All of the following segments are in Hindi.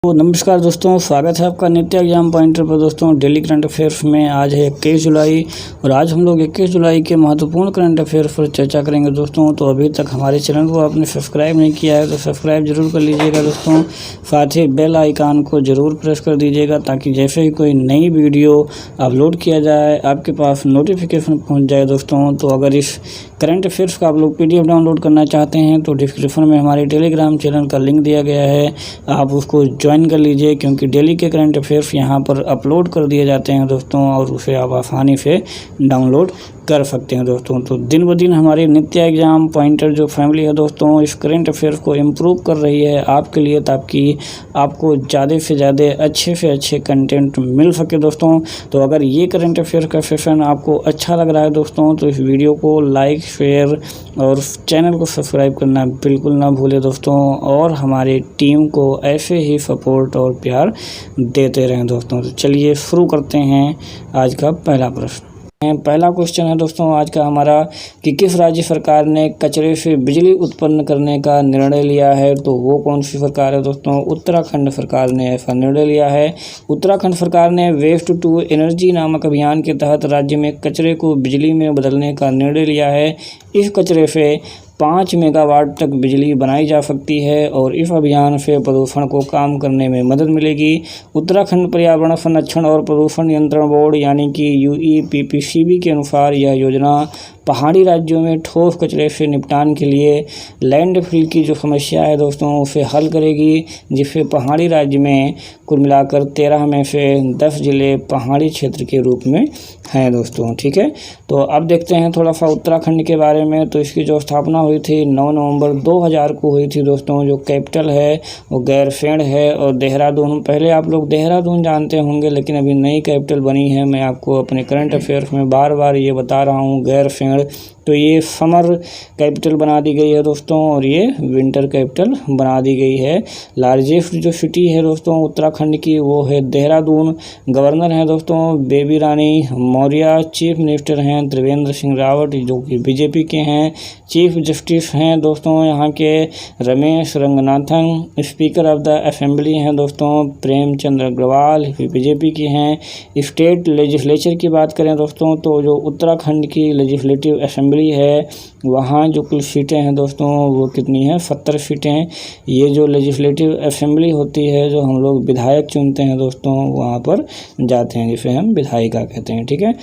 तो नमस्कार दोस्तों, स्वागत है आपका नित्य एग्जाम पॉइंटर पर। दोस्तों डेली करंट अफेयर्स में आज है 21 जुलाई और आज हम लोग 21 जुलाई के महत्वपूर्ण करंट अफेयर्स पर चर्चा करेंगे दोस्तों। तो अभी तक हमारे चैनल को आपने सब्सक्राइब नहीं किया है तो सब्सक्राइब जरूर कर लीजिएगा दोस्तों। साथ ही बेल आइकान को जरूर प्रेस कर दीजिएगा ताकि जैसे ही कोई नई वीडियो अपलोड किया जाए आपके पास नोटिफिकेशन पहुँच जाए दोस्तों। तो अगर इस करंट अफेयर्स का आप लोग PDF डाउनलोड करना चाहते हैं तो डिस्क्रिप्शन में हमारे टेलीग्राम चैनल का लिंक दिया गया है, आप उसको ज्वाइन कर लीजिए क्योंकि डेली के करंट अफेयर्स यहाँ पर अपलोड कर दिए जाते हैं दोस्तों और उसे आप आसानी से डाउनलोड कर सकते हैं दोस्तों। तो दिन ब दिन हमारे नित्य एग्जाम पॉइंटर जो फैमिली है दोस्तों इस करंट अफेयर्स को इम्प्रूव कर रही है आपके लिए, ताकि आपको ज़्यादा से ज़्यादा अच्छे से अच्छे कंटेंट मिल सके दोस्तों। तो अगर ये करंट अफेयर्स का सेशन आपको अच्छा लग रहा है दोस्तों तो इस वीडियो को लाइक, शेयर और चैनल को सब्सक्राइब करना बिल्कुल ना भूलें दोस्तों, और हमारी टीम को ऐसे ही सपोर्ट और प्यार देते रहें दोस्तों। तो चलिए शुरू करते हैं आज का पहला प्रश्न। पहला क्वेश्चन है दोस्तों आज का हमारा कि किस राज्य सरकार ने कचरे से बिजली उत्पन्न करने का निर्णय लिया है। तो वो कौन सी सरकार है दोस्तों? उत्तराखंड सरकार ने ऐसा निर्णय लिया है। उत्तराखंड सरकार ने वेस्ट टू एनर्जी नामक अभियान के तहत राज्य में कचरे को बिजली में बदलने का निर्णय लिया है। इस कचरे से 5 मेगावाट तक बिजली बनाई जा सकती है और इस अभियान से प्रदूषण को कम करने में मदद मिलेगी। उत्तराखंड पर्यावरण संरक्षण और प्रदूषण नियंत्रण बोर्ड यानी कि UEPPCB के अनुसार यह योजना पहाड़ी राज्यों में ठोस कचरे से निपटान के लिए लैंडफिल की जो समस्या है दोस्तों उसे हल करेगी, जिससे पहाड़ी राज्य में कुल मिलाकर 13 में से 10 जिले पहाड़ी क्षेत्र के रूप में हैं दोस्तों। ठीक है, तो अब देखते हैं थोड़ा सा उत्तराखंड के बारे में। तो इसकी जो स्थापना हुई थी 9 नवंबर 2000 को हुई थी दोस्तों। जो कैपिटल है वो गैरसैंण है और देहरादून, पहले आप लोग देहरादून जानते होंगे लेकिन अभी नई कैपिटल बनी है। मैं आपको अपने करंट अफेयर्स में बार बार ये बता रहा हूँ, गैरसैंण तो ये समर कैपिटल बना दी गई है दोस्तों और ये विंटर कैपिटल बना दी गई है। लार्जेस्ट जो सिटी है दोस्तों उत्तराखंड की वो है देहरादून। गवर्नर हैं दोस्तों बेबी रानी मौर्य। चीफ मिनिस्टर हैं त्रिवेंद्र सिंह रावत जो कि BJP के हैं। चीफ जस्टिस हैं दोस्तों यहाँ के Ramesh Ranganathan. Speaker of the assembly हैं दोस्तों प्रेमचंद अग्रवाल, BJP के हैं। स्टेट लेजिस्लेचर की बात करें दोस्तों तो जो उत्तराखंड की लेजिस्लेटिव असेंबली है वहाँ जो कुल सीटें हैं दोस्तों वो कितनी है? 70 सीटें। ये जो लेजिस्लेटिव असेंबली होती है जो हम लोग विधायक चुनते हैं दोस्तों वहाँ पर जाते हैं, जिसे हम विधायिका कहते हैं। ठीक है,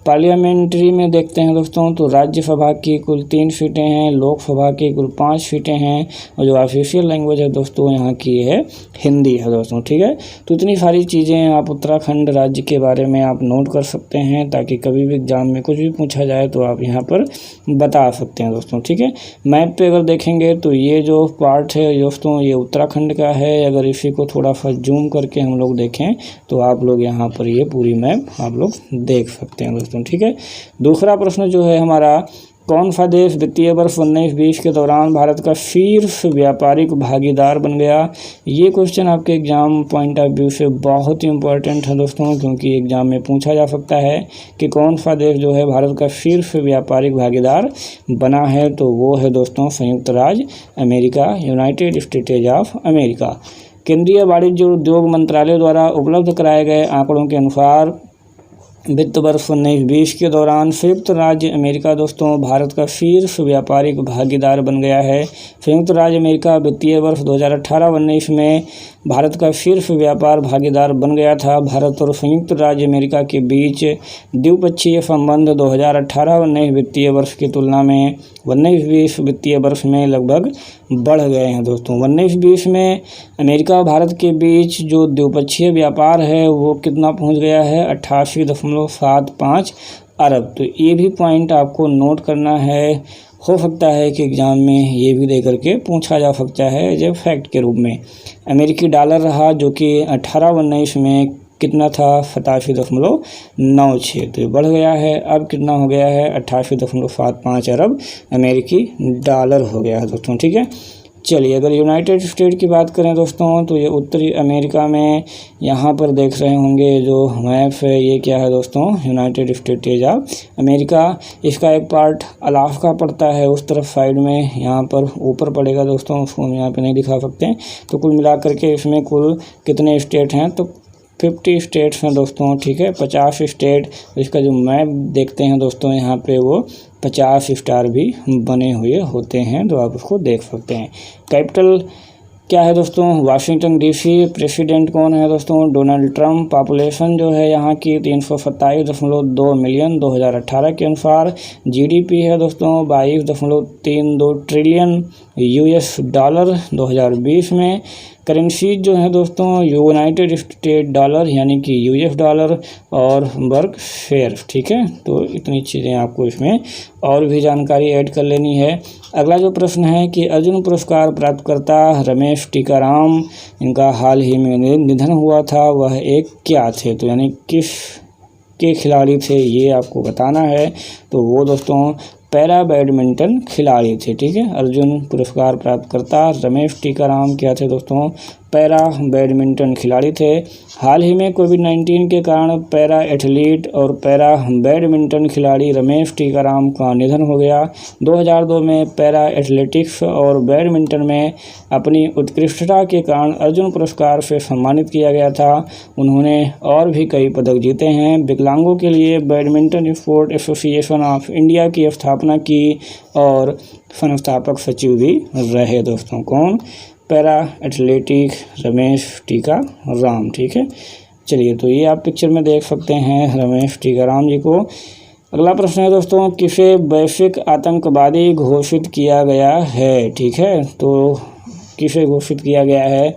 पार्लियामेंट्री में देखते हैं दोस्तों तो राज्यसभा की कुल 3 सीटें हैं, लोकसभा की कुल 5 सीटें हैं और जो ऑफिशियल लैंग्वेज है दोस्तों यहाँ की है हिंदी है दोस्तों। ठीक है, तो इतनी सारी चीज़ें आप उत्तराखंड राज्य के बारे में आप नोट कर सकते हैं ताकि कभी भी एग्जाम में कुछ भी पूछा जाए तो आप यहाँ पर बता सकते हैं दोस्तों। ठीक है, मैप पे अगर देखेंगे तो ये जो पार्ट है दोस्तों ये उत्तराखंड का है। अगर इसी को थोड़ा सा जूम करके हम लोग देखें तो आप लोग यहाँ पर ये पूरी मैप आप लोग देख सकते हैं दोस्तों। ठीक है, दूसरा प्रश्न जो है हमारा, कौन सा देश वित्तीय वर्ष 19-20 के दौरान भारत का शीर्ष व्यापारिक भागीदार बन गया? ये क्वेश्चन आपके एग्जाम पॉइंट ऑफ व्यू से बहुत ही इंपॉर्टेंट है दोस्तों, क्योंकि एग्जाम में पूछा जा सकता है कि कौन सा देश जो है भारत का शीर्ष व्यापारिक भागीदार बना है। तो वो है दोस्तों संयुक्त राज्य America, United states of America. केंद्रीय वाणिज्य और उद्योग मंत्रालय द्वारा उपलब्ध कराए गए आंकड़ों के अनुसार वित्त वर्ष 19-20 के दौरान संयुक्त राज्य अमेरिका दोस्तों भारत का शीर्ष व्यापारिक भागीदार बन गया है। संयुक्त राज्य अमेरिका वित्तीय वर्ष 2018-19 में भारत का शीर्ष व्यापार भागीदार बन गया था। भारत और संयुक्त राज्य अमेरिका के बीच द्विपक्षीय संबंध 2018-19 वित्तीय वर्ष की तुलना में 19-20 वित्तीय वर्ष में लगभग बढ़ गए हैं दोस्तों। 19-20 में अमेरिका और भारत के बीच जो द्विपक्षीय व्यापार है वो कितना पहुंच गया है? 88.75 अरब। तो ये भी पॉइंट आपको नोट करना है, हो सकता है कि एग्जाम में ये भी दे करके पूछा जा सकता है एज ए फैक्ट के रूप में। अमेरिकी डॉलर रहा जो कि 18-19 में कितना था? 87.96। तो ये बढ़ गया है, अब कितना हो गया है? 88.75 अरब अमेरिकी डॉलर हो गया है दोस्तों। ठीक है, चलिए, अगर यूनाइटेड स्टेट की बात करें दोस्तों तो ये उत्तरी अमेरिका में, यहाँ पर देख रहे होंगे जो मैप है, ये क्या है दोस्तों, यूनाइटेड स्टेट्स ऑफ अमेरिका। इसका एक पार्ट अलास्का पड़ता है उस तरफ साइड में, यहाँ पर ऊपर पड़ेगा दोस्तों, उसको हम यहाँ पे नहीं दिखा सकते। तो कुल मिला करके इसमें कुल कितने स्टेट हैं, तो 50 स्टेट्स हैं दोस्तों, ठीक है, 50 स्टेट। इसका जो मैप देखते हैं दोस्तों यहाँ पे वो 50 स्टार भी बने हुए होते हैं, तो आप उसको देख सकते हैं। कैपिटल क्या है दोस्तों, वाशिंगटन डीसी। प्रेसिडेंट कौन है दोस्तों, डोनाल्ड ट्रंप। पॉपुलेशन जो है यहाँ की 327.2 मिलियन 2018 के अनुसार। जीडीपी है दोस्तों 22.32 ट्रिलियन यूएस डॉलर 2020 में। करेंसी जो है दोस्तों यूनाइटेड स्टेट डॉलर यानी कि यूएस डॉलर और वर्क शेयर, ठीक है। तो इतनी चीज़ें आपको इसमें और भी जानकारी ऐड कर लेनी है। अगला जो प्रश्न है कि अर्जुन पुरस्कार प्राप्तकर्ता रमेश टीकाराम, इनका हाल ही में निधन हुआ था, वह एक क्या थे, तो यानी किस के खिलाड़ी थे ये आपको बताना है। तो वो दोस्तों पैरा बैडमिंटन खिलाड़ी थे, ठीक है। अर्जुन पुरस्कार प्राप्तकर्ता रमेश टीकाराम क्या थे दोस्तों, पैरा बैडमिंटन खिलाड़ी थे। हाल ही में कोविड-19 के कारण पैरा एथलीट और पैरा बैडमिंटन खिलाड़ी रमेश टीकाराम का निधन हो गया। 2002 में पैरा एथलेटिक्स और बैडमिंटन में अपनी उत्कृष्टता के कारण अर्जुन पुरस्कार से सम्मानित किया गया था। उन्होंने और भी कई पदक जीते हैं। विकलांगों के लिए badminton sport association of India की स्थापना की और संस्थापक सचिव भी रहे दोस्तों। कौन, पैरा एथलेटिक रमेश टीकाराम, ठीक है। चलिए, तो ये आप पिक्चर में देख सकते हैं रमेश टीकाराम जी को। अगला प्रश्न है दोस्तों, किसे वैश्विक आतंकवादी घोषित किया गया है, ठीक है। तो किसे घोषित किया गया है,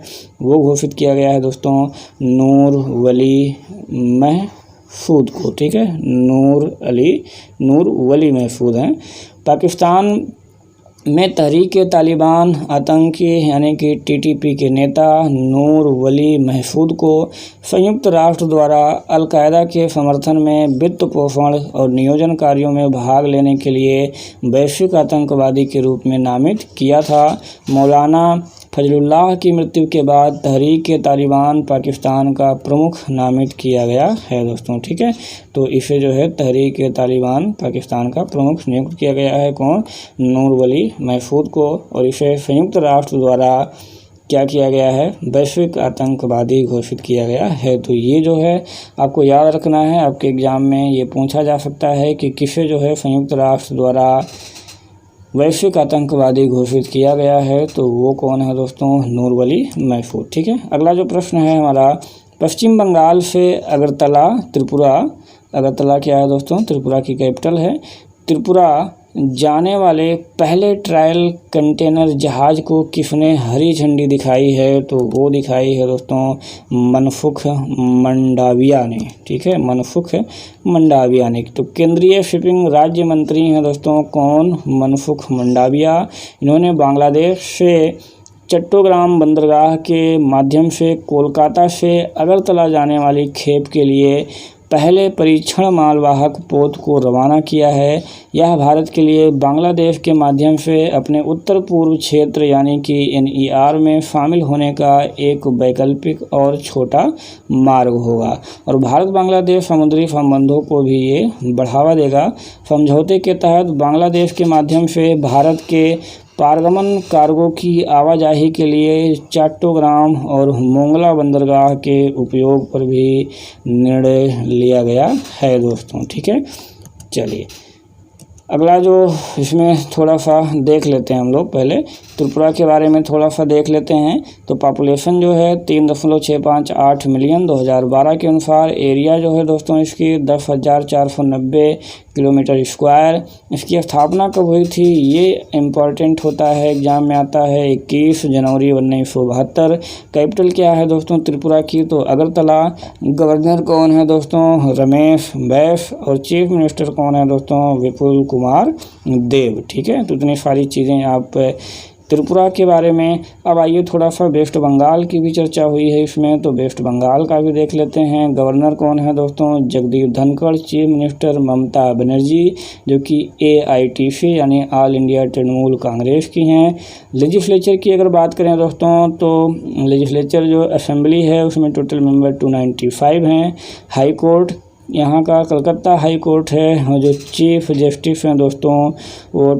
वो घोषित किया गया है दोस्तों नूर वली महफूद को, ठीक है। नूर वली महफूद हैं। पाकिस्तान में तहरीक-ए-तालिबान आतंकी यानी कि टीटीपी के नेता नूर वली महफूद को संयुक्त राष्ट्र द्वारा अलकायदा के समर्थन में वित्त पोषण और नियोजन कार्यों में भाग लेने के लिए वैश्विक आतंकवादी के रूप में नामित किया था। मौलाना फजलुल्लाह की मृत्यु के बाद तहरीक-ए-तालिबान पाकिस्तान का प्रमुख नामित किया गया है दोस्तों, ठीक है। तो इसे जो है तहरीक-ए-तालिबान पाकिस्तान का प्रमुख नियुक्त किया गया है, कौन, नूर वली महफूद को। और इसे संयुक्त राष्ट्र द्वारा क्या किया गया है, वैश्विक आतंकवादी घोषित किया गया है। तो ये जो है आपको याद रखना है, आपके एग्ज़ाम में ये पूछा जा सकता है कि किसे जो है संयुक्त राष्ट्र द्वारा वैश्विक आतंकवादी घोषित किया गया है, तो वो कौन है दोस्तों, नूर वली महफूद, ठीक है। अगला जो प्रश्न है हमारा, पश्चिम बंगाल से अगरतला त्रिपुरा, अगरतला क्या है दोस्तों, त्रिपुरा की कैपिटल है। त्रिपुरा जाने वाले पहले ट्रायल कंटेनर जहाज़ को किसने हरी झंडी दिखाई है, तो वो दिखाई है दोस्तों मनसुख मंडाविया ने, ठीक है, मनसुख मंडाविया ने। तो केंद्रीय शिपिंग राज्य मंत्री हैं दोस्तों, कौन, मनसुख मंडाविया। इन्होंने बांग्लादेश से चट्टोग्राम बंदरगाह के माध्यम से कोलकाता से अगरतला जाने वाली खेप के लिए पहले परीक्षण मालवाहक पोत को रवाना किया है। यह भारत के लिए बांग्लादेश के माध्यम से अपने उत्तर पूर्व क्षेत्र यानी कि NER में शामिल होने का एक वैकल्पिक और छोटा मार्ग होगा और भारत बांग्लादेश समुद्री संबंधों को भी ये बढ़ावा देगा। समझौते के तहत बांग्लादेश के माध्यम से भारत के पारगमन कार्गो की आवाजाही के लिए चट्टोग्राम और मोंगला बंदरगाह के उपयोग पर भी निर्णय लिया गया है दोस्तों, ठीक है। चलिए, अगला जो इसमें थोड़ा सा देख लेते हैं हम लोग, पहले त्रिपुरा के बारे में थोड़ा सा देख लेते हैं। तो पॉपुलेशन जो है 3.658 मिलियन 2012 के अनुसार। एरिया जो है दोस्तों इसकी 10,490 किलोमीटर स्क्वायर। इसकी स्थापना कब हुई थी, ये इम्पॉर्टेंट होता है, एग्जाम में आता है, 21 जनवरी 1972। कैपिटल क्या है दोस्तों त्रिपुरा की, तो अगरतला। गवर्नर कौन है दोस्तों, रमेश बैस। और चीफ मिनिस्टर कौन है दोस्तों, विपुल कुमार देव, ठीक है। तो इतनी सारी चीज़ें आप त्रिपुरा के बारे में। अब आइए थोड़ा सा वेस्ट बंगाल की भी चर्चा हुई है इसमें, तो वेस्ट बंगाल का भी देख लेते हैं। गवर्नर कौन है दोस्तों? जगदीप धनखड़। चीफ मिनिस्टर ममता बनर्जी, जो कि AITC यानी ऑल इंडिया तृणमूल कांग्रेस की हैं। लेजिस्लेचर की अगर बात करें दोस्तों, तो लेजिस्लेचर जो असेंबली है उसमें टोटल मेंबर 295 हैं। हाई कोर्ट यहाँ का कलकत्ता हाई कोर्ट है, और जो चीफ जस्टिस हैं दोस्तों वो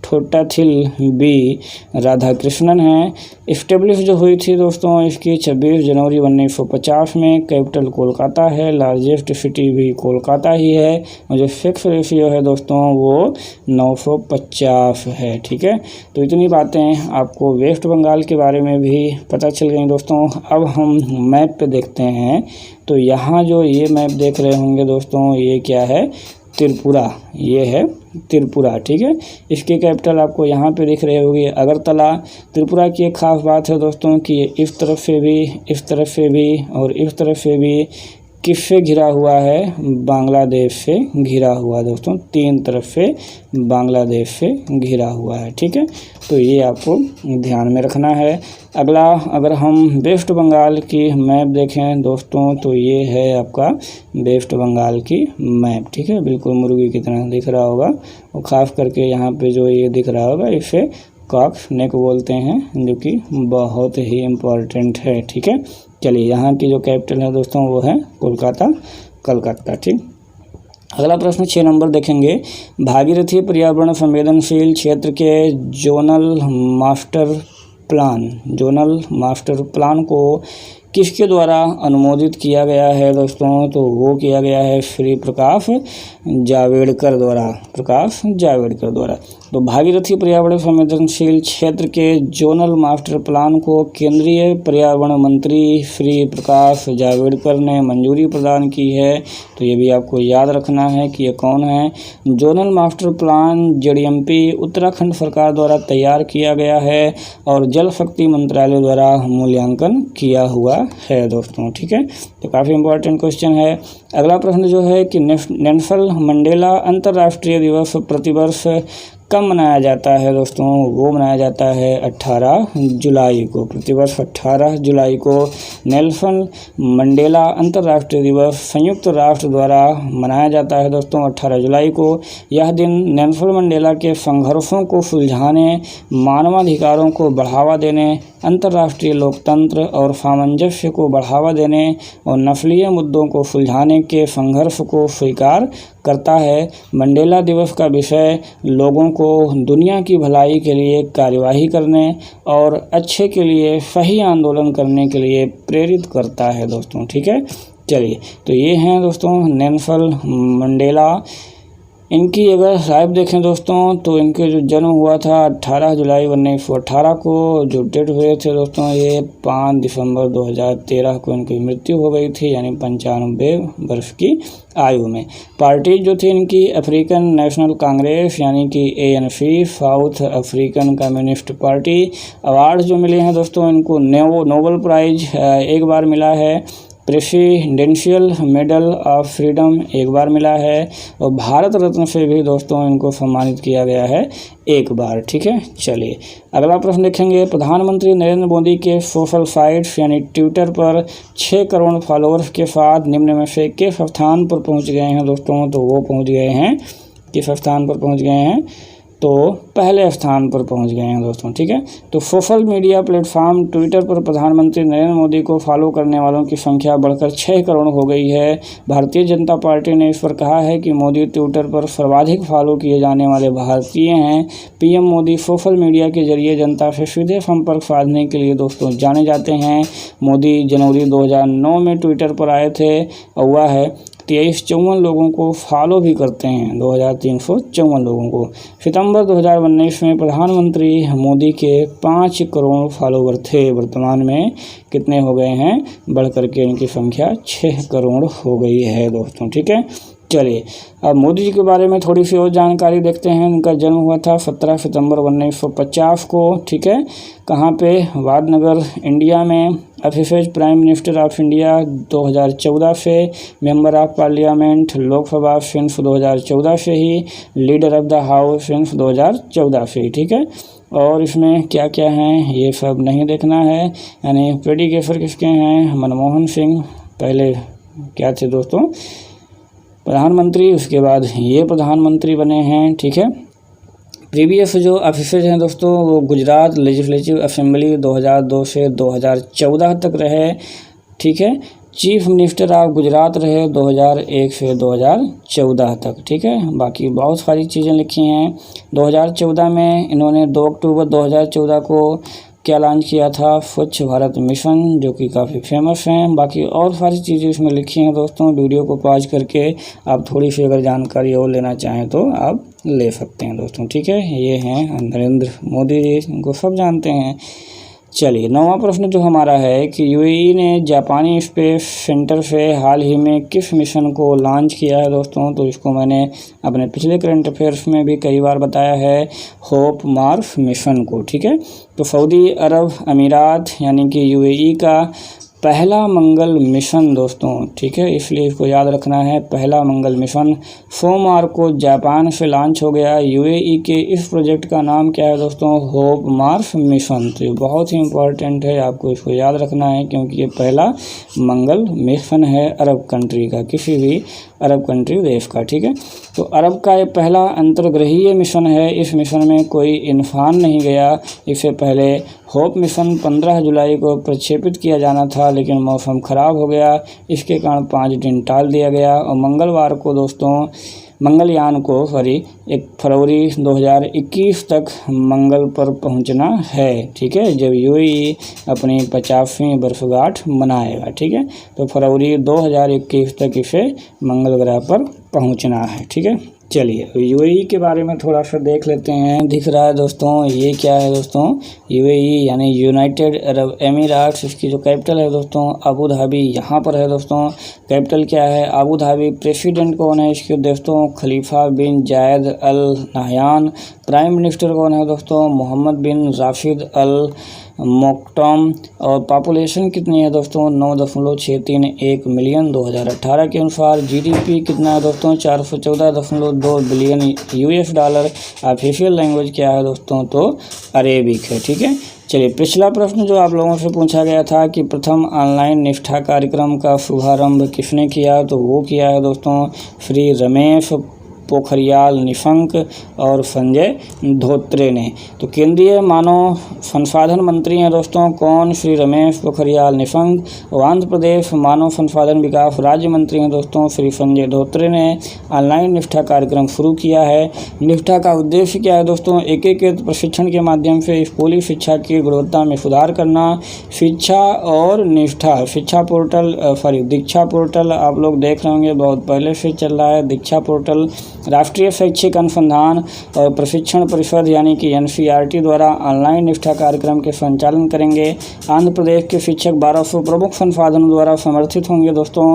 ठोटाथिल बी राधाकृष्णन हैं। इस्टेब्लिश जो हुई थी दोस्तों इसकी 26 जनवरी 1950 में। कैपिटल कोलकाता है, लार्जेस्ट सिटी भी कोलकाता ही है, और जो फिक्स रेशियो है दोस्तों वो 950 है। ठीक है, तो इतनी बातें आपको वेस्ट बंगाल के बारे में भी पता चल गई दोस्तों। अब हम मैप पे देखते हैं, तो यहाँ जो ये मैप देख रहे होंगे दोस्तों, ये क्या है? त्रिपुरा। ये है त्रिपुरा। ठीक है, इसकी कैपिटल आपको यहाँ पे दिख रही होगी अगरतला। त्रिपुरा की एक ख़ास बात है दोस्तों कि ये इस तरफ से भी, इस तरफ से भी और इस तरफ से भी किससे घिरा हुआ है? बांग्लादेश से घिरा हुआ है दोस्तों। 3 तरफ से बांग्लादेश से घिरा हुआ है। ठीक है, तो ये आपको ध्यान में रखना है। अगला, अगर हम वेस्ट बंगाल की मैप देखें दोस्तों, तो ये है आपका वेस्ट बंगाल की मैप। ठीक है, बिल्कुल मुर्गी की तरह दिख रहा होगा, और ख़ास करके यहाँ पे जो ये दिख रहा होगा इसे कॉक्स नेक बोलते हैं, जो कि बहुत ही इम्पोर्टेंट है। ठीक है, चलिए यहाँ की जो कैपिटल है दोस्तों वो है कलकत्ता। ठीक, अगला प्रश्न 6 नंबर देखेंगे। भागीरथी पर्यावरण संवेदनशील क्षेत्र के जोनल मास्टर प्लान को किसके द्वारा अनुमोदित किया गया है दोस्तों? तो वो किया गया है श्री प्रकाश जावड़ेकर द्वारा। तो भागीरथी पर्यावरण संवेदनशील क्षेत्र के जोनल मास्टर प्लान को केंद्रीय पर्यावरण मंत्री श्री प्रकाश जावड़ेकर ने मंजूरी प्रदान की है। तो ये भी आपको याद रखना है कि ये कौन है। Zonal master plan JDMP Uttarakhand सरकार द्वारा तैयार किया गया है और जल शक्ति मंत्रालय द्वारा मूल्यांकन किया हुआ है दोस्तों। ठीक है, तो काफ़ी इंपॉर्टेंट क्वेश्चन है। अगला प्रश्न जो है कि नेल्सन मंडेला अंतर्राष्ट्रीय दिवस प्रतिवर्ष कब मनाया जाता है दोस्तों? वो मनाया जाता है 18 जुलाई को। प्रतिवर्ष 18 जुलाई को नेल्सन मंडेला अंतर्राष्ट्रीय दिवस संयुक्त राष्ट्र द्वारा मनाया जाता है दोस्तों 18 जुलाई को। यह दिन नेल्सन मंडेला के संघर्षों को सुलझाने, मानवाधिकारों को बढ़ावा देने, अंतर्राष्ट्रीय लोकतंत्र और सामंजस्य को बढ़ावा देने और नस्लीय मुद्दों को सुलझाने के संघर्ष को स्वीकार करता है। मंडेला दिवस का विषय लोगों को दुनिया की भलाई के लिए कार्यवाही करने और अच्छे के लिए सही आंदोलन करने के लिए प्रेरित करता है दोस्तों। ठीक है, चलिए, तो ये हैं दोस्तों नेल्सन मंडेला। इनकी अगर लाइव देखें दोस्तों, तो इनके जो जन्म हुआ था 18 जुलाई 1918 को। जो डेट हुए थे दोस्तों ये 5 दिसंबर 2013 को इनकी मृत्यु हो गई थी, यानी 95 वर्ष की आयु में। पार्टी जो थी इनकी अफ्रीकन नेशनल कांग्रेस यानी कि ANC, south African communist party. Award जो मिले हैं दोस्तों इनको, नोबेल प्राइज एक बार मिला है, प्रेसिडेंशियल मेडल ऑफ फ्रीडम एक बार मिला है, और भारत रत्न से भी दोस्तों इनको सम्मानित किया गया है एक बार। ठीक है, चलिए अगला प्रश्न देखेंगे। प्रधानमंत्री नरेंद्र मोदी के सोशल साइट्स यानी ट्विटर पर 6 करोड़ फॉलोअर्स के साथ निम्न में से किस स्थान पर पहुंच गए हैं दोस्तों? तो वो पहुंच गए हैं, किस स्थान पर पहुंच गए हैं? तो पहले स्थान पर पहुंच गए हैं दोस्तों। ठीक है, तो सोशल मीडिया प्लेटफॉर्म ट्विटर पर प्रधानमंत्री नरेंद्र मोदी को फॉलो करने वालों की संख्या बढ़कर 6 करोड़ हो गई है। भारतीय जनता पार्टी ने इस पर कहा है कि मोदी ट्विटर पर सर्वाधिक फॉलो किए जाने वाले भारतीय हैं। PM मोदी सोशल मीडिया के जरिए जनता से सीधे संपर्क साधने के लिए दोस्तों जाने जाते हैं। मोदी जनवरी 2009 में ट्विटर पर आए थे, और वह है 2354 लोगों को फॉलो भी करते हैं, 2354 लोगों को। सितंबर 2019 में प्रधानमंत्री मोदी के 5 करोड़ फॉलोवर थे। वर्तमान में कितने हो गए हैं? बढ़ करके इनकी संख्या 6 करोड़ हो गई है दोस्तों। ठीक है, चलिए अब मोदी जी के बारे में थोड़ी सी और जानकारी देखते हैं। उनका जन्म हुआ था 17 सितंबर 1950 को, ठीक है। कहाँ पे? वादनगर, इंडिया में। Office prime minister of India 2014 से, member of parliament Lok Sabha since 2014 से ही, leader of the house since 2014 से ही, ठीक है। और इसमें क्या क्या हैं ये सब नहीं देखना है। यानी प्रेडिकेटर किसके हैं? मनमोहन सिंह पहले क्या थे दोस्तों? प्रधानमंत्री, उसके बाद ये प्रधानमंत्री बने हैं, ठीक है। प्रीवियस जो ऑफिसर्स हैं दोस्तों वो गुजरात लेजिस्लेटिव असेंबली 2002 से 2014 तक रहे, ठीक है। चीफ मिनिस्टर ऑफ गुजरात रहे 2001 से 2014 तक, ठीक है। बाकी बहुत सारी चीज़ें लिखी हैं। 2014 में इन्होंने 2 अक्टूबर 2014 को क्या लॉन्च किया था? स्वच्छ भारत मिशन, जो कि काफ़ी फेमस हैं। बाकी और सारी चीज़ें इसमें लिखी हैं दोस्तों। वीडियो को पॉज करके आप थोड़ी सी अगर जानकारी और लेना चाहें तो आप ले सकते हैं दोस्तों, ठीक है। ये हैं नरेंद्र मोदी जी, इनको सब जानते हैं। चलिए 9वां प्रश्न जो हमारा है कि यूएई ने जापानी स्पेस सेंटर से हाल ही में किस मिशन को लॉन्च किया है दोस्तों? तो इसको मैंने अपने पिछले करंट अफेयर्स में भी कई बार बताया है, होप मार्स मिशन को, ठीक है। तो सऊदी अरब अमीरात यानी कि यूएई का पहला मंगल मिशन दोस्तों, ठीक है, इसलिए इसको याद रखना है। पहला मंगल मिशन सोमवार को जापान से लॉन्च हो गया। यूएई के इस प्रोजेक्ट का नाम क्या है दोस्तों? Hope Mars mission. तो ये बहुत ही इम्पोर्टेंट है, आपको इसको याद रखना है क्योंकि ये पहला मंगल मिशन है अरब कंट्री का, किसी भी अरब कंट्री देश का, ठीक है। तो अरब का ये पहला अंतर्ग्रहीय मिशन है। इस मिशन में कोई इंसान नहीं गया। इससे पहले होप मिशन 15 जुलाई को प्रक्षेपित किया जाना था, लेकिन मौसम ख़राब हो गया, इसके कारण 5 दिन टाल दिया गया। और मंगलवार को दोस्तों मंगलयान को 1 फरवरी 2021 तक मंगल पर पहुंचना है, ठीक है, जब यूएई अपनी 50वीं वर्षगांठ मनाएगा, ठीक है। तो फरवरी 2021 तक इसे मंगल ग्रह पर पहुंचना है, ठीक है। चलिए यूएई के बारे में थोड़ा सा देख लेते हैं। दिख रहा है दोस्तों, ये क्या है दोस्तों? यूएई यानी यूनाइटेड अरब एमिरेट्स। इसकी जो कैपिटल है दोस्तों अबू धाबी, यहाँ पर है दोस्तों। कैपिटल क्या है? Abu Dhabi. प्रेसिडेंट कौन है इसके दोस्तों? खलीफा बिन जायद अल नाहयान। प्राइम मिनिस्टर कौन है दोस्तों? मोहम्मद बिन राशिद अल मोक्टम। और पॉपुलेशन कितनी है दोस्तों? 9.631 मिलियन 2018 के अनुसार। जीडीपी कितना है दोस्तों? 414.2 billion US dollar. Official language क्या है दोस्तों? तो अरेबिक है, ठीक है। चलिए पिछला प्रश्न जो आप लोगों से पूछा गया था कि प्रथम ऑनलाइन निष्ठा कार्यक्रम का शुभारंभ किसने किया? तो वो किया है दोस्तों श्री रमेश पोखरियाल निशंक और संजय धोत्रे ने। तो केंद्रीय मानव संसाधन मंत्री हैं दोस्तों कौन? श्री रमेश पोखरियाल निशंक। और आंध्र प्रदेश मानव संसाधन विकास राज्य मंत्री हैं दोस्तों श्री संजय धोत्रे ने ऑनलाइन निष्ठा कार्यक्रम शुरू किया है। निष्ठा का उद्देश्य क्या है दोस्तों? एकीकृत प्रशिक्षण के माध्यम से स्कूली शिक्षा की गुणवत्ता में सुधार करना। शिक्षा और निष्ठा शिक्षा पोर्टल दीक्षा पोर्टल आप लोग देख रहे होंगे, बहुत पहले से चल रहा है दीक्षा पोर्टल। राष्ट्रीय शैक्षिक अनुसंधान और प्रशिक्षण परिषद यानी कि एनसीईआरटी द्वारा ऑनलाइन निष्ठा कार्यक्रम के संचालन करेंगे। आंध्र प्रदेश के शिक्षक 1200 प्रमुख संसाधनों द्वारा समर्थित होंगे दोस्तों,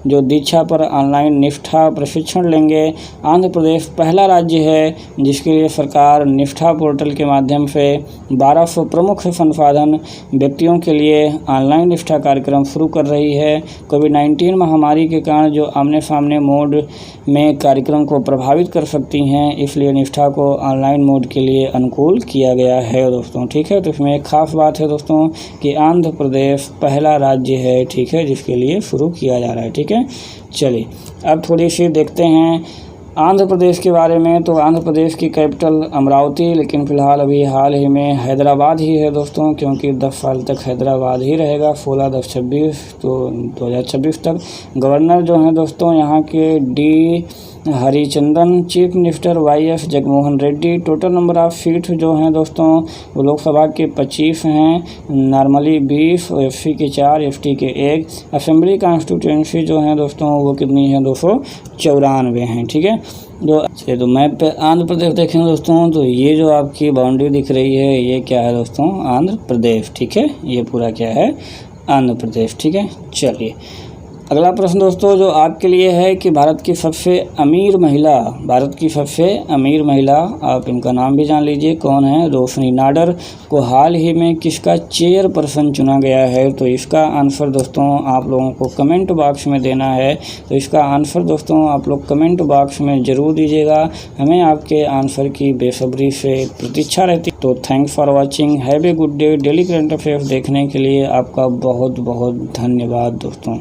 जो दीक्षा पर ऑनलाइन निष्ठा प्रशिक्षण लेंगे। आंध्र प्रदेश पहला राज्य है जिसके लिए सरकार निष्ठा पोर्टल के माध्यम से 1200 प्रमुख संसाधन व्यक्तियों के लिए ऑनलाइन निष्ठा कार्यक्रम शुरू कर रही है। कोविड-19 महामारी के कारण जो आमने सामने मोड में कार्यक्रम को प्रभावित कर सकती हैं, इसलिए निष्ठा को ऑनलाइन मोड के लिए अनुकूल किया गया है दोस्तों, ठीक है। तो इसमें एक खास बात है दोस्तों कि आंध्र प्रदेश पहला राज्य है, ठीक है, जिसके लिए शुरू किया जा रहा है, ठीक है। चलिए अब थोड़ी सी देखते हैं आंध्र प्रदेश के बारे में। तो आंध्र प्रदेश की कैपिटल अमरावती, लेकिन फ़िलहाल अभी हाल ही में हैदराबाद ही है दोस्तों, क्योंकि 10 साल तक हैदराबाद ही रहेगा, 16/10/26 तो 2026 तक। गवर्नर जो हैं दोस्तों यहाँ के D Harichandan. Chief minister YS Jaganmohan Reddy. Total number of seat जो हैं दोस्तों वो लोकसभा के 25 हैं, नॉर्मली 20, एससी के 4, एसटी के 1। असेंबली कॉन्स्टिट्यूंसी जो हैं दोस्तों वो कितनी है? 294 हैं, ठीक है। तो मैप पे आंध्र प्रदेश देखें दोस्तों, तो ये जो आपकी बाउंड्री दिख रही है ये क्या है दोस्तों? आंध्र प्रदेश, ठीक है। ये पूरा क्या है? आंध्र प्रदेश, ठीक है। चलिए अगला प्रश्न दोस्तों जो आपके लिए है कि भारत की सबसे अमीर महिला, आप इनका नाम भी जान लीजिए कौन है। रोशनी नाडर को हाल ही में किसका चेयरपर्सन चुना गया है? तो इसका आंसर दोस्तों आप लोगों को कमेंट बॉक्स में देना है। तो इसका आंसर दोस्तों आप लोग कमेंट बॉक्स में ज़रूर दीजिएगा, हमें आपके आंसर की बेसब्री से प्रतीक्षा रहती। तो thanks for watching, have a good day. Daily current affairs देखने के लिए आपका बहुत बहुत धन्यवाद दोस्तों।